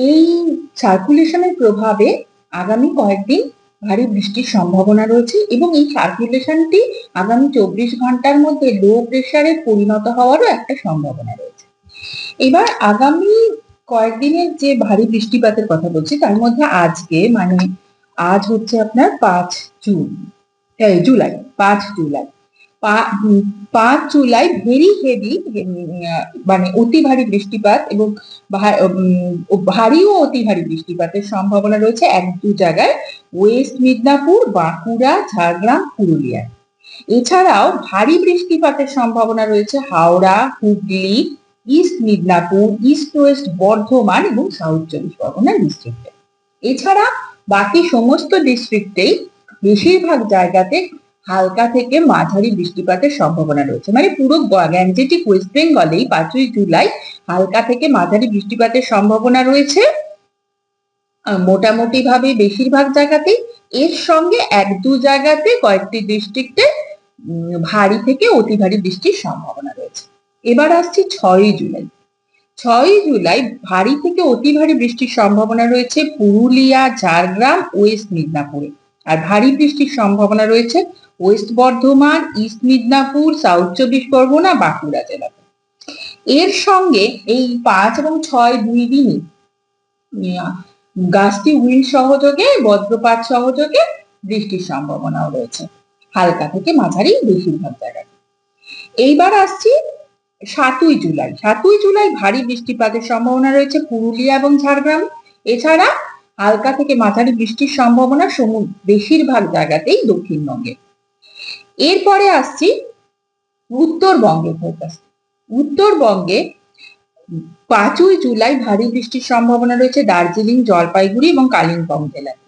এই সার্কুলেশনের প্রভাবে আগামী কয়েকদিন ভারী বৃষ্টির সম্ভাবনা রয়েছে এবং এই সার্কুলেশনটি আগামী 24 ঘন্টার মধ্যে লো প্রেসারে পরিণত হওয়ারও একটা সম্ভাবনা রয়েছে। এবার আগামী কয়েকদিনের যে ভারী বৃষ্টিপাতের কথা বলছি তার মধ্যে আজকে মানে আজ হচ্ছে আপনার 5 জুলাই 5 জুলাই 5 জুলাই ভেরি হেভি মানে অতি ভারী বৃষ্টিপাত এবং ভারী ও অতি ভারী বৃষ্টিপাতের সম্ভাবনা রয়েছে এক দু জায়গায়, ওয়েস্ট মিদনাপুর, বাঁকুড়া, ঝাড়গ্রাম, পুরুলিয়া। এছাড়াও ভারী বৃষ্টিপাতের সম্ভাবনা রয়েছে Howrah, Hooghly, east Midnapore, east West Bardhaman এবং সাউথ 24 পরগনা ডিস্ট্রিক্টে। এছাড়া বাকি সমস্ত ডিস্ট্রিক্টেই বেশিরভাগ জায়গাতে হালকা থেকে মাঝারি বৃষ্টিপাতের সম্ভাবনা রয়েছে। মানে পুরো গ্যাঞ্জেটিক ওয়েস্ট বেঙ্গলেই 5 জুলাই হালকা থেকে মাঝারি বৃষ্টিপাতের সম্ভাবনা রয়েছে মোটামুটি ভাবে বেশিরভাগ জায়গাতেই। এর সঙ্গে এক দু জায়গাতে কয়েকটি ডিস্ট্রিক্টে ভারী থেকে অতি ভারী বৃষ্টির সম্ভাবনা রয়েছে। এবার আসছি 6 জুলাই। 6 জুলাই ভারী থেকে অতি ভারী বৃষ্টির সম্ভাবনা রয়েছে পুরুলিয়া, ঝাড়গ্রাম, ওয়েস্ট মিদনাপুরে। আর ভারী বৃষ্টির সম্ভাবনা রয়েছে West Bardhaman, east Midnapore, south 24 Pargana, Bankura জেলাতে। এর সঙ্গে এই 5 এবং 6 দুই দিনই গাছটি উইন্ড সহযোগে বজ্রপাত সহযোগে বৃষ্টির সম্ভাবনাও রয়েছে হালকা থেকে মাঝারি বেশিরভাগ জায়গায়। এইবার আসছি 7 জুলাই। 7 জুলাই ভারী বৃষ্টিপাতের সম্ভাবনা রয়েছে পুরুলিয়া এবং ঝাড়গ্রাম। এছাড়া হালকা থেকে মাঝারি বৃষ্টির সম্ভাবনা বেশিরভাগ জায়গাতেই দক্ষিণবঙ্গে। এরপরে আসছি উত্তরবঙ্গের ফোকাস। উত্তরবঙ্গে 5 জুলাই ভারী বৃষ্টির সম্ভাবনা রয়েছে দার্জিলিং, জলপাইগুড়ি এবং কালিম্পং জেলায়।